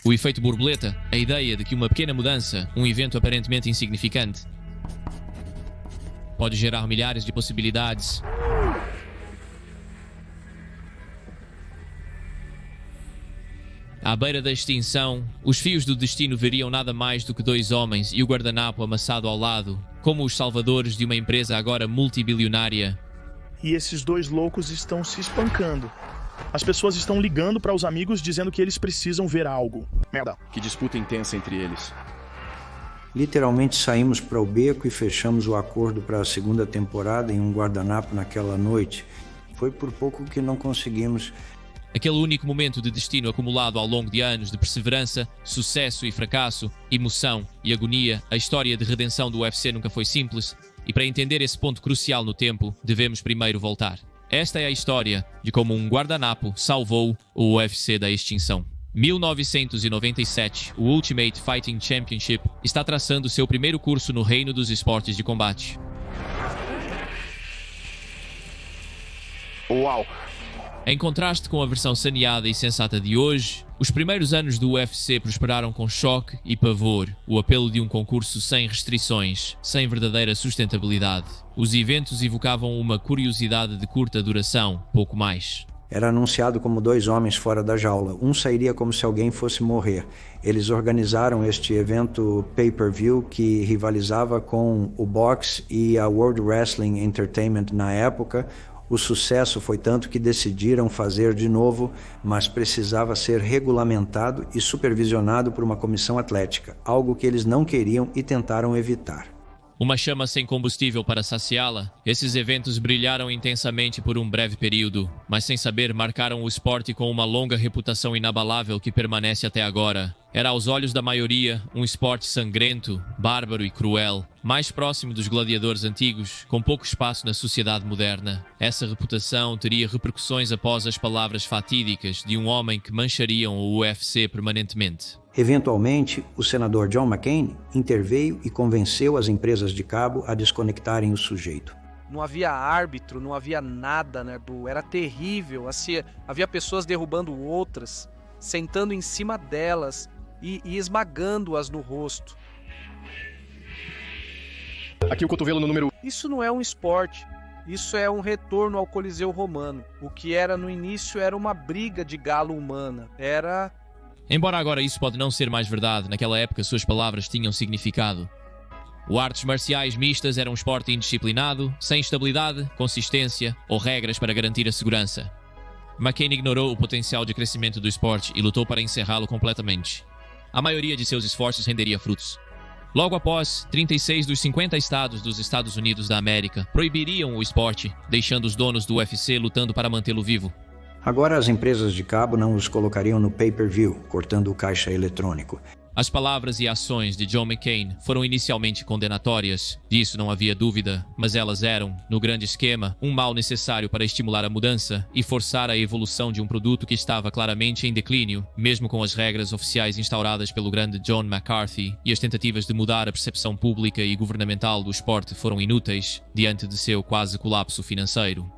O efeito borboleta, a ideia de que uma pequena mudança, um evento aparentemente insignificante, pode gerar milhares de possibilidades. À beira da extinção, os fios do destino veriam nada mais do que dois homens e o guardanapo amassado ao lado, como os salvadores de uma empresa agora multibilionária. E esses dois loucos estão se espancando. As pessoas estão ligando para os amigos dizendo que eles precisam ver algo. Merda. Que disputa intensa entre eles. Literalmente saímos para o beco e fechamos o acordo para a segunda temporada em um guardanapo naquela noite. Foi por pouco que não conseguimos. Aquele único momento de destino acumulado ao longo de anos de perseverança, sucesso e fracasso, emoção e agonia, a história de redenção do UFC nunca foi simples, e para entender esse ponto crucial no tempo, devemos primeiro voltar. Esta é a história de como um guardanapo salvou o UFC da extinção. 1997, o Ultimate Fighting Championship está traçando seu primeiro curso no reino dos esportes de combate. Uau! Em contraste com a versão saneada e sensata de hoje, os primeiros anos do UFC prosperaram com choque e pavor, o apelo de um concurso sem restrições, sem verdadeira sustentabilidade. Os eventos evocavam uma curiosidade de curta duração, pouco mais. Era anunciado como dois homens fora da jaula. Um sairia como se alguém fosse morrer. Eles organizaram este evento pay-per-view que rivalizava com o boxe e a World Wrestling Entertainment na época. O sucesso foi tanto que decidiram fazer de novo, mas precisava ser regulamentado e supervisionado por uma comissão atlética, algo que eles não queriam e tentaram evitar. Uma chama sem combustível para saciá-la, esses eventos brilharam intensamente por um breve período, mas sem saber marcaram o esporte com uma longa reputação inabalável que permanece até agora. Era aos olhos da maioria um esporte sangrento, bárbaro e cruel, mais próximo dos gladiadores antigos, com pouco espaço na sociedade moderna. Essa reputação teria repercussões após as palavras fatídicas de um homem que manchariam o UFC permanentemente. Eventualmente, o senador John McCain interveio e convenceu as empresas de cabo a desconectarem o sujeito. Não havia árbitro, não havia nada, né? Era terrível. Assim, havia pessoas derrubando outras, sentando em cima delas e esmagando-as no rosto. Aqui o cotovelo no número... Isso não é um esporte. Isso é um retorno ao Coliseu Romano. O que era no início era uma briga de galo humana. Embora agora isso pode não ser mais verdade, naquela época suas palavras tinham significado. As artes marciais mistas eram um esporte indisciplinado, sem estabilidade, consistência ou regras para garantir a segurança. McCain ignorou o potencial de crescimento do esporte e lutou para encerrá-lo completamente. A maioria de seus esforços renderia frutos. Logo após, 36 dos 50 estados dos Estados Unidos da América proibiriam o esporte, deixando os donos do UFC lutando para mantê-lo vivo. Agora as empresas de cabo não os colocariam no pay-per-view, cortando o caixa eletrônico. As palavras e ações de John McCain foram inicialmente condenatórias, disso não havia dúvida, mas elas eram, no grande esquema, um mal necessário para estimular a mudança e forçar a evolução de um produto que estava claramente em declínio, mesmo com as regras oficiais instauradas pelo grande John McCarthy, e as tentativas de mudar a percepção pública e governamental do esporte foram inúteis, diante de seu quase colapso financeiro.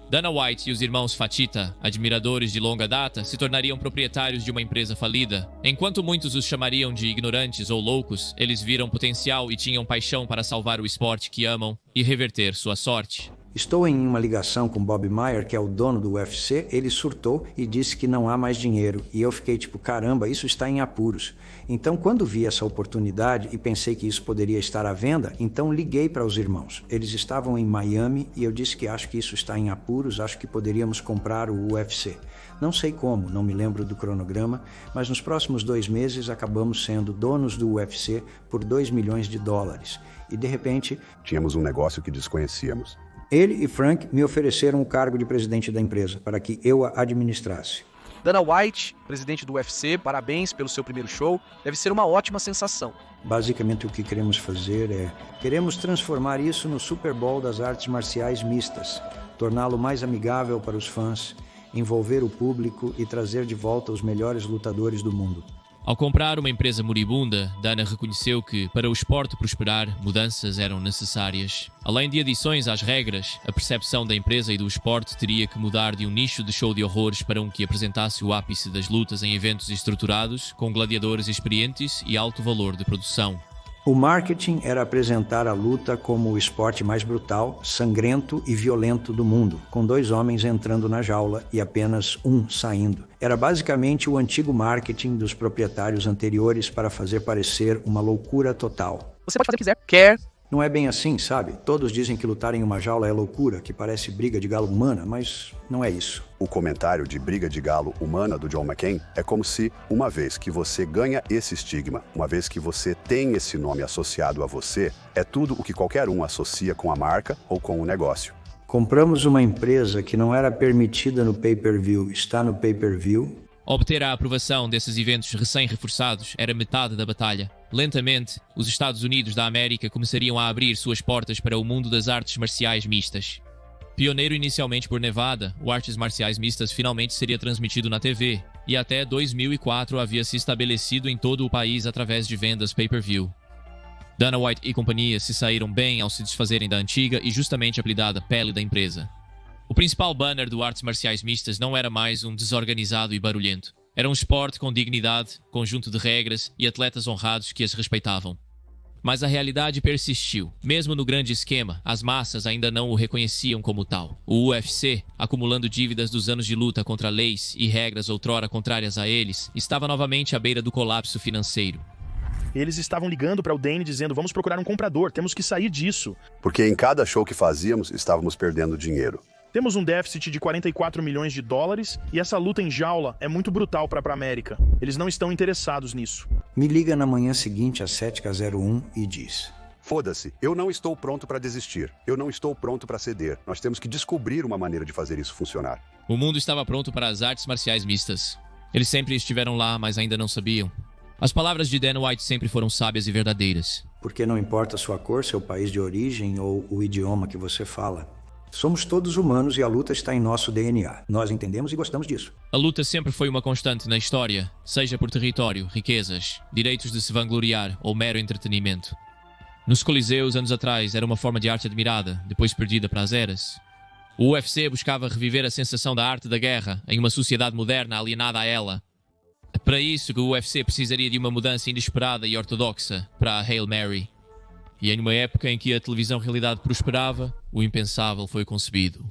Dana White e os irmãos Fatita, admiradores de longa data, se tornariam proprietários de uma empresa falida. Enquanto muitos os chamariam de ignorantes ou loucos, eles viram potencial e tinham paixão para salvar o esporte que amam e reverter sua sorte. Estou em uma ligação com Bob Meyer, que é o dono do UFC. Ele surtou e disse que não há mais dinheiro. E eu fiquei tipo, caramba, isso está em apuros. Então, quando vi essa oportunidade e pensei que isso poderia estar à venda, então liguei para os irmãos. Eles estavam em Miami e eu disse que acho que isso está em apuros, acho que poderíamos comprar o UFC. Não sei como, não me lembro do cronograma, mas nos próximos 2 meses acabamos sendo donos do UFC por $2 milhões. E de repente... tínhamos um negócio que desconhecíamos. Ele e Frank me ofereceram o cargo de presidente da empresa, para que eu a administrasse. Dana White, presidente do UFC, parabéns pelo seu primeiro show. Deve ser uma ótima sensação. Basicamente o que queremos fazer queremos transformar isso no Super Bowl das artes marciais mistas, torná-lo mais amigável para os fãs, envolver o público e trazer de volta os melhores lutadores do mundo. Ao comprar uma empresa moribunda, Dana reconheceu que, para o esporte prosperar, mudanças eram necessárias. Além de adições às regras, a percepção da empresa e do esporte teria que mudar de um nicho de show de horrores para um que apresentasse o ápice das lutas em eventos estruturados, com gladiadores experientes e alto valor de produção. O marketing era apresentar a luta como o esporte mais brutal, sangrento e violento do mundo, com 2 homens entrando na jaula e apenas um saindo. Era basicamente o antigo marketing dos proprietários anteriores para fazer parecer uma loucura total. Você pode fazer o que quiser, quer. Não é bem assim, sabe? Todos dizem que lutar em uma jaula é loucura, que parece briga de galo humana, mas não é isso. O comentário de briga de galo humana do John McCain é como se, uma vez que você ganha esse estigma, uma vez que você tem esse nome associado a você, é tudo o que qualquer um associa com a marca ou com o negócio. Compramos uma empresa que não era permitida no pay-per-view, está no pay-per-view. Obter a aprovação desses eventos recém-reforçados era metade da batalha. Lentamente, os Estados Unidos da América começariam a abrir suas portas para o mundo das artes marciais mistas. Pioneiro inicialmente por Nevada, o Artes Marciais Mistas finalmente seria transmitido na TV, e até 2004 havia se estabelecido em todo o país através de vendas pay-per-view. Dana White e companhia se saíram bem ao se desfazerem da antiga e justamente apelidada pele da empresa. O principal banner do Artes Marciais Mistas não era mais um desorganizado e barulhento. Era um esporte com dignidade, conjunto de regras e atletas honrados que as respeitavam. Mas a realidade persistiu. Mesmo no grande esquema, as massas ainda não o reconheciam como tal. O UFC, acumulando dívidas dos anos de luta contra leis e regras outrora contrárias a eles, estava novamente à beira do colapso financeiro. Eles estavam ligando para o Dane dizendo: vamos procurar um comprador, temos que sair disso. Porque em cada show que fazíamos, estávamos perdendo dinheiro. Temos um déficit de 44 milhões de dólares e essa luta em jaula é muito brutal para a América. Eles não estão interessados nisso. Me liga na manhã seguinte às 7h01 e diz: Foda-se, eu não estou pronto para desistir. Eu não estou pronto para ceder. Nós temos que descobrir uma maneira de fazer isso funcionar. O mundo estava pronto para as artes marciais mistas. Eles sempre estiveram lá, mas ainda não sabiam. As palavras de Dan White sempre foram sábias e verdadeiras. Porque não importa a sua cor, seu país de origem ou o idioma que você fala. Somos todos humanos e a luta está em nosso DNA. Nós entendemos e gostamos disso. A luta sempre foi uma constante na história, seja por território, riquezas, direitos de se vangloriar ou mero entretenimento. Nos coliseus, anos atrás, era uma forma de arte admirada, depois perdida para as eras. O UFC buscava reviver a sensação da arte da guerra em uma sociedade moderna alienada a ela. É para isso que o UFC precisaria de uma mudança inesperada e ortodoxa para a Hail Mary. E em uma época em que a televisão realidade prosperava, o impensável foi concebido.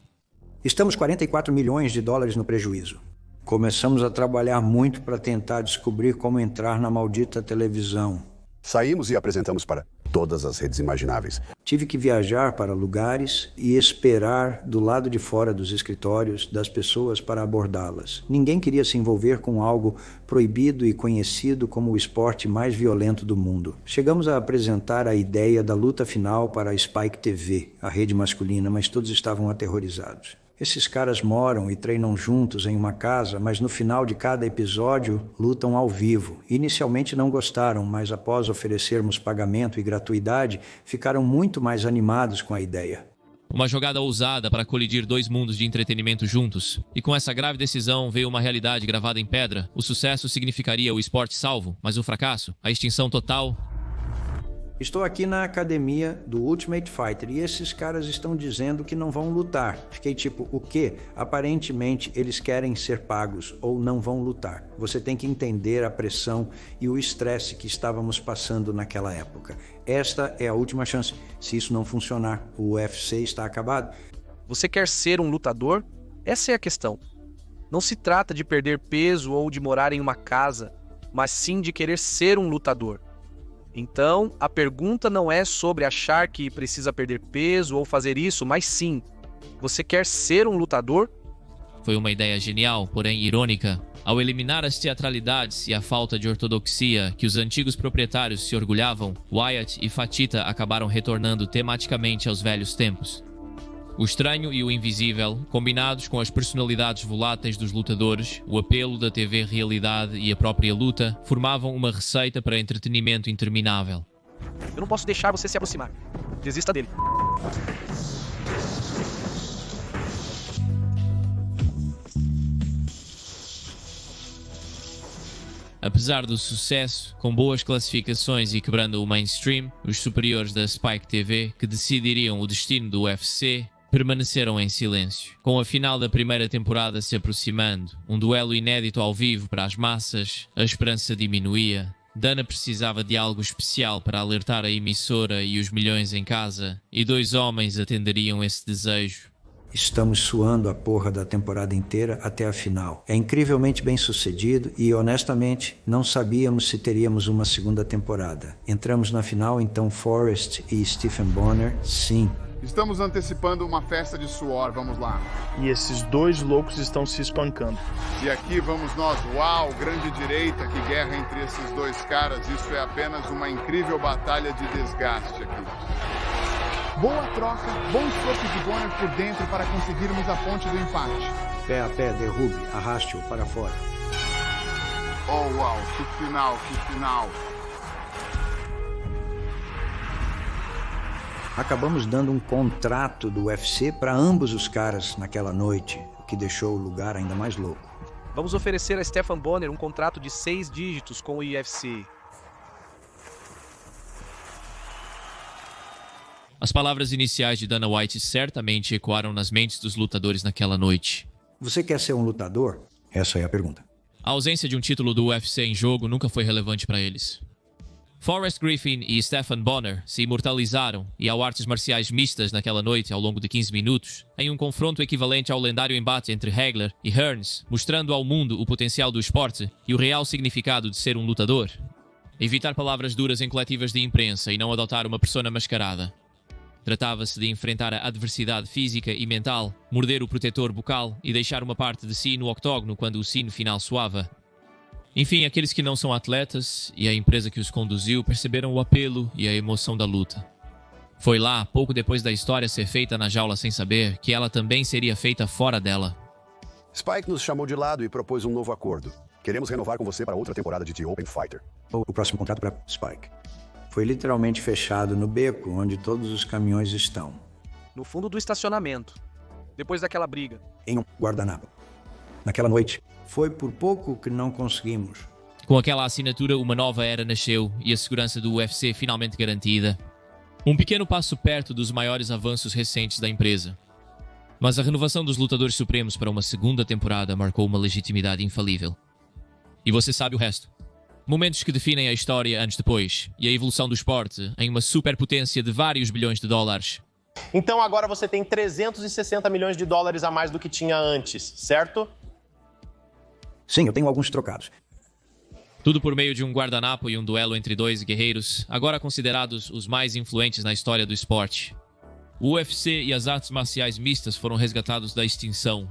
Estamos 44 milhões de dólares no prejuízo. Começamos a trabalhar muito para tentar descobrir como entrar na maldita televisão. Saímos e apresentamos para todas as redes imagináveis. Tive que viajar para lugares e esperar do lado de fora dos escritórios das pessoas para abordá-las. Ninguém queria se envolver com algo proibido e conhecido como o esporte mais violento do mundo. Chegamos a apresentar a ideia da luta final para a Spike TV, a rede masculina, mas todos estavam aterrorizados. Esses caras moram e treinam juntos em uma casa, mas no final de cada episódio lutam ao vivo. Inicialmente não gostaram, mas após oferecermos pagamento e gratuidade, ficaram muito mais animados com a ideia. Uma jogada ousada para colidir 2 mundos de entretenimento juntos. E com essa grave decisão veio uma realidade gravada em pedra. O sucesso significaria o esporte salvo, mas o fracasso, a extinção total. Estou aqui na academia do Ultimate Fighter e esses caras estão dizendo que não vão lutar. Fiquei tipo, o quê? Aparentemente eles querem ser pagos ou não vão lutar. Você tem que entender a pressão e o estresse que estávamos passando naquela época. Esta é a última chance. Se isso não funcionar, o UFC está acabado. Você quer ser um lutador? Essa é a questão. Não se trata de perder peso ou de morar em uma casa, mas sim de querer ser um lutador. Então, a pergunta não é sobre achar que precisa perder peso ou fazer isso, mas sim, você quer ser um lutador? Foi uma ideia genial, porém irônica. Ao eliminar as teatralidades e a falta de ortodoxia que os antigos proprietários se orgulhavam, Wyatt e Fatita acabaram retornando tematicamente aos velhos tempos. O estranho e o invisível, combinados com as personalidades voláteis dos lutadores, o apelo da TV realidade e a própria luta, formavam uma receita para entretenimento interminável. Eu não posso deixar você se aproximar. Desista dele. Apesar do sucesso, com boas classificações e quebrando o mainstream, os superiores da Spike TV, que decidiriam o destino do UFC, permaneceram em silêncio. Com a final da primeira temporada se aproximando, um duelo inédito ao vivo para as massas, a esperança diminuía. Dana precisava de algo especial para alertar a emissora e os milhões em casa, e 2 homens atenderiam esse desejo. Estamos suando a porra da temporada inteira até a final. É incrivelmente bem sucedido e, honestamente, não sabíamos se teríamos uma segunda temporada. Entramos na final, então Forrest e Stephen Bonner, sim. Estamos antecipando uma festa de suor, vamos lá. E esses 2 loucos estão se espancando. E aqui vamos nós, uau, grande direita, que guerra entre esses 2 caras. Isso é apenas uma incrível batalha de desgaste aqui. Boa troca, bons socos de Bonner por dentro para conseguirmos a ponte do empate. Pé a pé, derrube, arraste-o para fora. Oh, uau, que final, que final. Acabamos dando um contrato do UFC para ambos os caras naquela noite, o que deixou o lugar ainda mais louco. Vamos oferecer a Stephen Bonner um contrato de 6 dígitos com o UFC. As palavras iniciais de Dana White certamente ecoaram nas mentes dos lutadores naquela noite. Você quer ser um lutador? Essa é a pergunta. A ausência de um título do UFC em jogo nunca foi relevante para eles. Forrest Griffin e Stephen Bonner se imortalizaram e ao artes marciais mistas naquela noite ao longo de 15 minutos, em um confronto equivalente ao lendário embate entre Hagler e Hearns, mostrando ao mundo o potencial do esporte e o real significado de ser um lutador. Evitar palavras duras em coletivas de imprensa e não adotar uma persona mascarada. Tratava-se de enfrentar a adversidade física e mental, morder o protetor bucal e deixar uma parte de si no octógono quando o sino final soava. Enfim, aqueles que não são atletas e a empresa que os conduziu perceberam o apelo e a emoção da luta. Foi lá, pouco depois da história ser feita na jaula sem saber, que ela também seria feita fora dela. Spike nos chamou de lado e propôs um novo acordo. Queremos renovar com você para outra temporada de The Open Fighter. O próximo contrato para Spike. Foi literalmente fechado no beco onde todos os caminhões estão. No fundo do estacionamento. Depois daquela briga. Em um guardanapo. Naquela noite. Foi por pouco que não conseguimos. Com aquela assinatura, uma nova era nasceu e a segurança do UFC finalmente garantida. Um pequeno passo perto dos maiores avanços recentes da empresa. Mas a renovação dos lutadores supremos para uma segunda temporada marcou uma legitimidade infalível. E você sabe o resto. Momentos que definem a história anos-depois e a evolução do esporte em uma superpotência de vários bilhões de dólares. Então agora você tem 360 milhões de dólares a mais do que tinha antes, certo? Sim, eu tenho alguns trocados. Tudo por meio de um guardanapo e um duelo entre 2 guerreiros, agora considerados os mais influentes na história do esporte. O UFC e as artes marciais mistas foram resgatados da extinção,